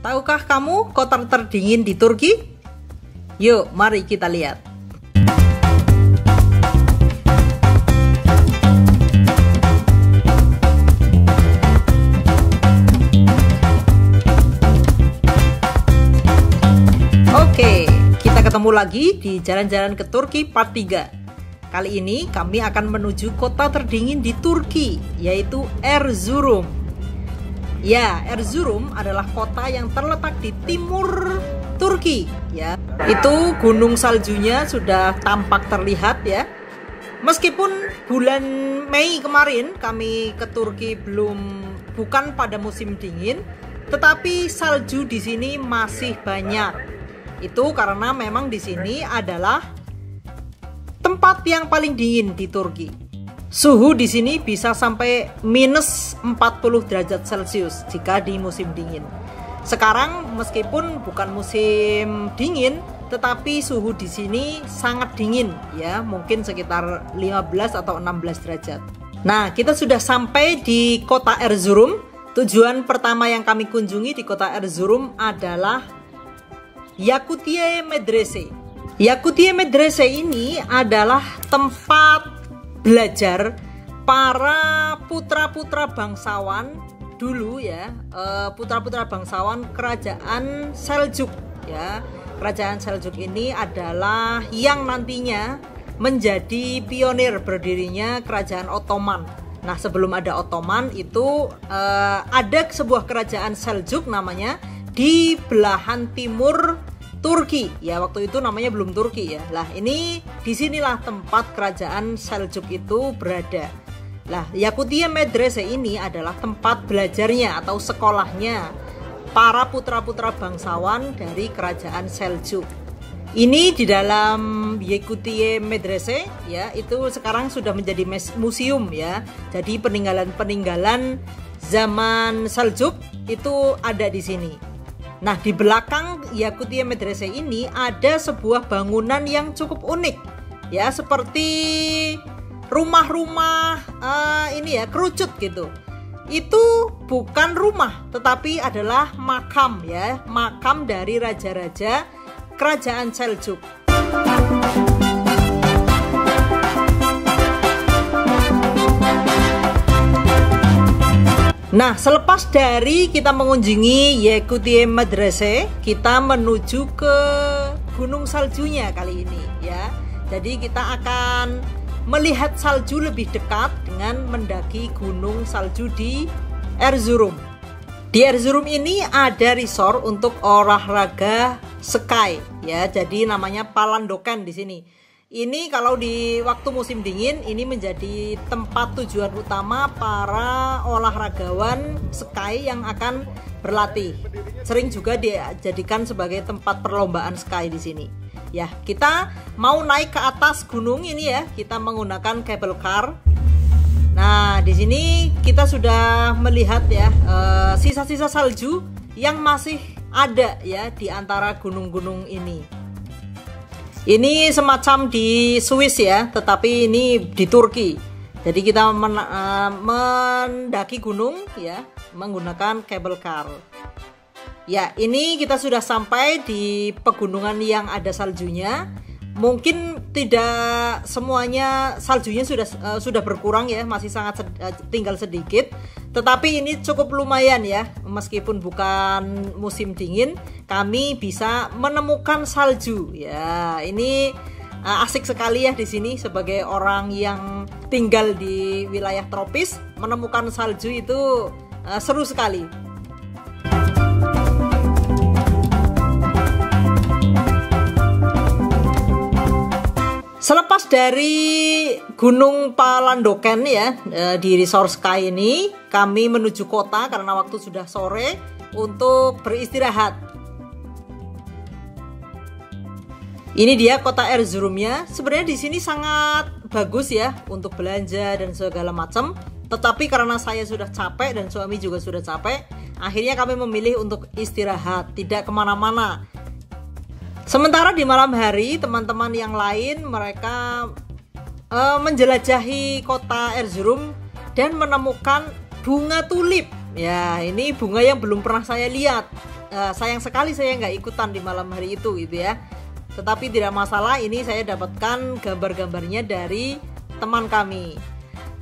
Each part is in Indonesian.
Tahukah kamu kota terdingin di Turki? Yuk, mari kita lihat. Oke, kita ketemu lagi di Jalan-Jalan ke Turki part 3. Kali ini kami akan menuju kota terdingin di Turki, yaitu Erzurum. Ya, Erzurum adalah kota yang terletak di timur Turki, ya. Itu gunung saljunya sudah tampak terlihat, ya. Meskipun bulan Mei kemarin kami ke Turki bukan pada musim dingin, tetapi salju di sini masih banyak. Itu karena memang di sini adalah tempat yang paling dingin di Turki. Suhu di sini bisa sampai minus 40 derajat Celcius jika di musim dingin. Sekarang meskipun bukan musim dingin, tetapi suhu di sini sangat dingin, ya, mungkin sekitar 15 atau 16 derajat. Nah, kita sudah sampai di kota Erzurum. Tujuan pertama yang kami kunjungi di kota Erzurum adalah Yakutiye Medrese. Yakutiye Medrese ini adalah tempat belajar para putra-putra bangsawan dulu, ya, putra-putra bangsawan kerajaan Seljuk, ya. Kerajaan Seljuk ini adalah yang nantinya menjadi pionir berdirinya kerajaan Ottoman. Nah, sebelum ada Ottoman itu ada sebuah kerajaan Seljuk namanya di belahan timur Turki, ya, waktu itu namanya belum Turki, ya. Lah, ini disinilah tempat kerajaan Seljuk itu berada. Lah, Yakutiye Medrese ini adalah tempat belajarnya atau sekolahnya para putra-putra bangsawan dari kerajaan Seljuk. Ini di dalam Yakutiye Medrese, ya, itu sekarang sudah menjadi museum, ya. Jadi peninggalan-peninggalan zaman Seljuk itu ada di sini. Nah, di belakang Yakutiye Medrese ini ada sebuah bangunan yang cukup unik, ya, seperti rumah-rumah ini, ya, kerucut gitu. Itu bukan rumah, tetapi adalah makam, ya, makam dari raja-raja kerajaan Seljuk. Nah, selepas dari kita mengunjungi Yakutiye Medrese, kita menuju ke gunung saljunya kali ini, ya. Jadi kita akan melihat salju lebih dekat dengan mendaki gunung salju di Erzurum. Di Erzurum ini ada resort untuk olahraga ski, ya. Jadi namanya Palandokan di sini. Ini kalau di waktu musim dingin ini menjadi tempat tujuan utama para olahragawan ski yang akan berlatih. Sering juga dijadikan sebagai tempat perlombaan ski di sini. Ya, kita mau naik ke atas gunung ini, ya. Kita menggunakan cable car. Nah, di sini kita sudah melihat, ya, sisa-sisa salju yang masih ada, ya, di antara gunung-gunung ini. Ini semacam di Swiss, ya, tetapi ini di Turki. Jadi kita mendaki gunung, ya, menggunakan cable car. Ya, ini kita sudah sampai di pegunungan yang ada saljunya. Mungkin tidak semuanya saljunya sudah berkurang, ya, masih sangat tinggal sedikit. Tetapi ini cukup lumayan, ya, meskipun bukan musim dingin, kami bisa menemukan salju. Ya, ini asik sekali, ya, di sini sebagai orang yang tinggal di wilayah tropis, menemukan salju itu seru sekali. Selepas dari Gunung Palandokan, ya, di resort ski ini, kami menuju kota karena waktu sudah sore untuk beristirahat. Ini dia kota Erzurumnya. Sebenarnya di sini sangat bagus, ya, untuk belanja dan segala macam. Tetapi karena saya sudah capek dan suami juga sudah capek, akhirnya kami memilih untuk istirahat, tidak kemana-mana. Sementara di malam hari, teman-teman yang lain mereka menjelajahi kota Erzurum dan menemukan bunga tulip. Ya, ini bunga yang belum pernah saya lihat. sayang sekali saya nggak ikutan di malam hari itu gitu ya. Tetapi tidak masalah, ini saya dapatkan gambar-gambarnya dari teman kami.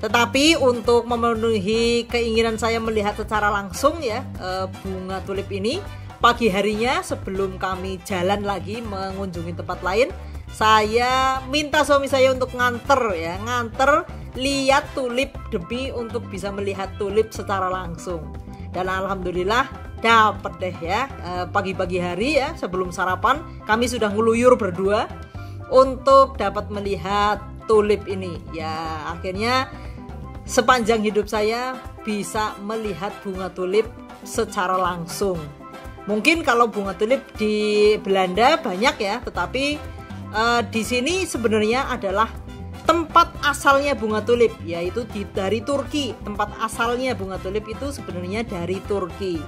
Tetapi untuk memenuhi keinginan saya melihat secara langsung ya bunga tulip ini, pagi harinya sebelum kami jalan lagi mengunjungi tempat lain, saya minta suami saya untuk nganter lihat tulip demi untuk bisa melihat tulip secara langsung. Dan alhamdulillah dapet deh ya, pagi-pagi hari ya sebelum sarapan kami sudah ngeluyur berdua untuk dapat melihat tulip ini. Ya akhirnya sepanjang hidup saya bisa melihat bunga tulip secara langsung. Mungkin kalau bunga tulip di Belanda banyak ya, tetapi di sini sebenarnya adalah tempat asalnya bunga tulip, yaitu dari Turki. Tempat asalnya bunga tulip itu sebenarnya dari Turki.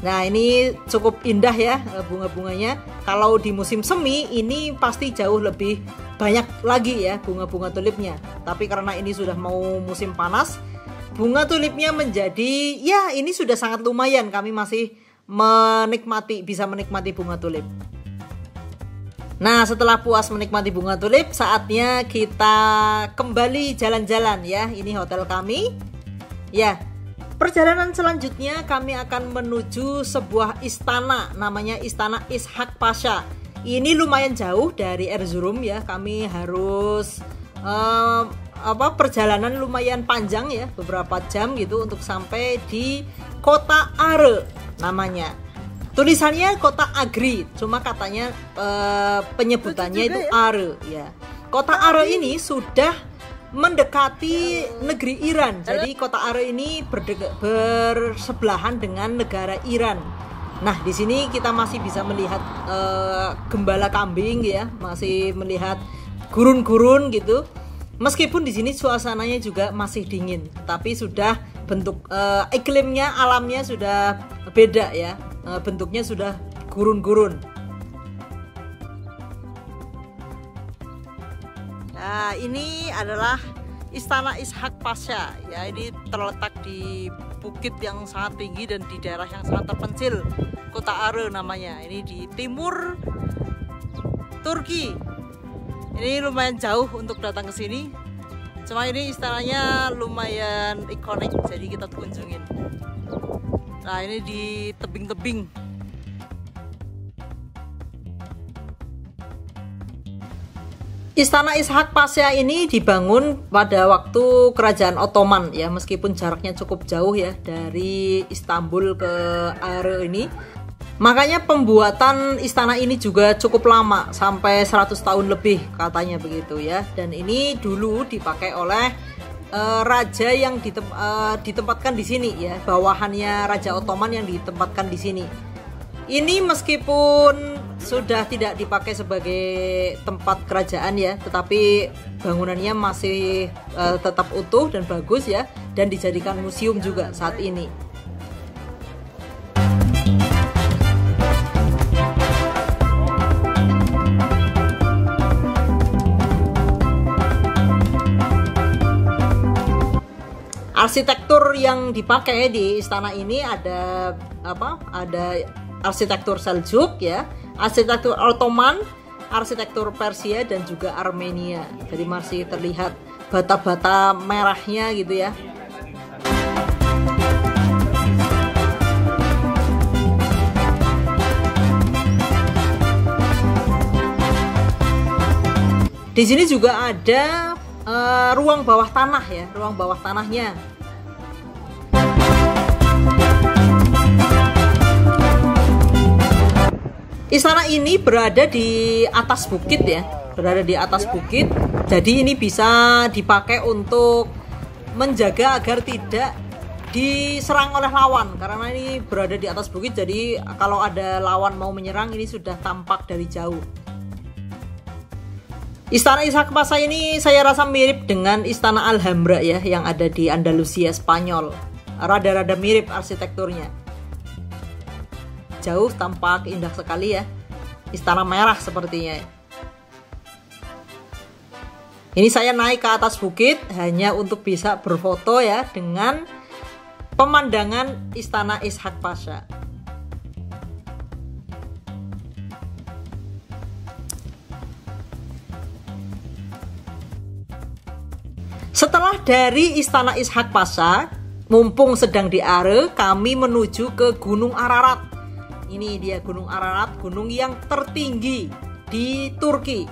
Nah ini cukup indah ya bunga-bunganya. Kalau di musim semi ini pasti jauh lebih banyak lagi ya bunga-bunga tulipnya. Tapi karena ini sudah mau musim panas, bunga tulipnya menjadi ya ini sudah sangat lumayan. Kami masih bisa menikmati bunga tulip. Nah setelah puas menikmati bunga tulip, saatnya kita kembali jalan-jalan ya. Ini hotel kami. Ya, perjalanan selanjutnya kami akan menuju sebuah istana, namanya Istana Ishak Pasha. Ini lumayan jauh dari Erzurum ya. Kami harus perjalanan lumayan panjang ya, beberapa jam gitu untuk sampai di kota Are namanya. Tulisannya kota Agri, cuma katanya penyebutannya itu Are ya. Kota Are ini sudah mendekati negeri Iran. Jadi kota Are ini bersebelahan dengan negara Iran. Nah, di sini kita masih bisa melihat gembala kambing ya, masih melihat gurun-gurun gitu. Meskipun di sini suasananya juga masih dingin, tapi sudah bentuk iklimnya, alamnya sudah beda ya. Bentuknya sudah gurun-gurun. Nah, ini adalah Istana Ishak Pasha ya. Ini terletak di bukit yang sangat tinggi dan di daerah yang sangat terpencil, kota Are namanya. Ini di timur Turki. Ini lumayan jauh untuk datang ke sini. Cuma ini istananya lumayan ikonik, jadi kita kunjungin. Nah, ini di tebing-tebing. Istana Ishak Pasha ini dibangun pada waktu Kerajaan Ottoman ya, meskipun jaraknya cukup jauh ya dari Istanbul ke Are ini. Makanya pembuatan istana ini juga cukup lama, sampai 100 tahun lebih katanya begitu ya. Dan ini dulu dipakai oleh raja yang ditempatkan di sini ya, bawahannya Raja Ottoman yang ditempatkan di sini. Ini meskipun sudah tidak dipakai sebagai tempat kerajaan ya, tetapi bangunannya masih tetap utuh dan bagus ya, dan dijadikan museum juga saat ini. Arsitektur yang dipakai di istana ini ada Ada arsitektur Seljuk ya, arsitektur Ottoman, arsitektur Persia dan juga Armenia. Jadi masih terlihat bata-bata merahnya gitu ya. Di sini juga ada ruang bawah tanah ya, ruang bawah tanahnya. Istana ini berada di atas bukit ya, berada di atas bukit. Jadi ini bisa dipakai untuk menjaga agar tidak diserang oleh lawan, karena ini berada di atas bukit. Jadi kalau ada lawan mau menyerang, ini sudah tampak dari jauh. Istana Ishak Pasha ini saya rasa mirip dengan Istana Alhambra ya, yang ada di Andalusia, Spanyol. Rada-rada mirip arsitekturnya. Jauh tampak indah sekali ya. Istana merah sepertinya. Ini saya naik ke atas bukit hanya untuk bisa berfoto ya dengan pemandangan Istana Ishak Pasha. Setelah dari Istana Ishak Pasha, mumpung sedang di Are, kami menuju ke Gunung Ararat. Ini dia Gunung Ararat, gunung yang tertinggi di Turki.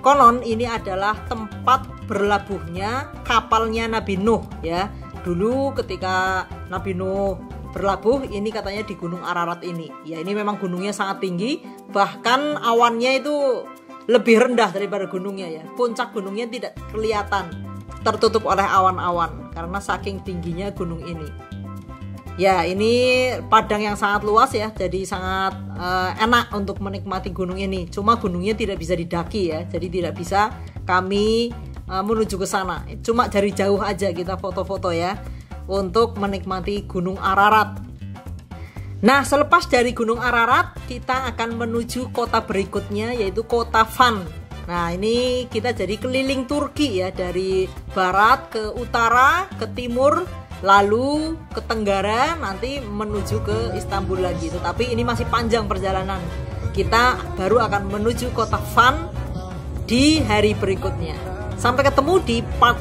Konon ini adalah tempat berlabuhnya kapalnya Nabi Nuh ya. Dulu ketika Nabi Nuh berlabuh, ini katanya di Gunung Ararat ini. Ya, ini memang gunungnya sangat tinggi, bahkan awannya itu lebih rendah daripada gunungnya ya. Puncak gunungnya tidak kelihatan, tertutup oleh awan-awan karena saking tingginya gunung ini. Ya, ini padang yang sangat luas ya, jadi sangat enak untuk menikmati gunung ini. Cuma gunungnya tidak bisa didaki ya, jadi tidak bisa kami menuju ke sana. Cuma dari jauh aja kita foto-foto ya untuk menikmati Gunung Ararat. Nah, selepas dari Gunung Ararat, kita akan menuju kota berikutnya, yaitu kota Van. Nah, ini kita jadi keliling Turki ya, dari barat ke utara, ke timur, lalu ke tenggara, nanti menuju ke Istanbul lagi. Tetapi ini masih panjang perjalanan. Kita baru akan menuju kota Van di hari berikutnya. Sampai ketemu di part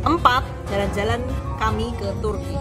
4 jalan-jalan kami ke Turki.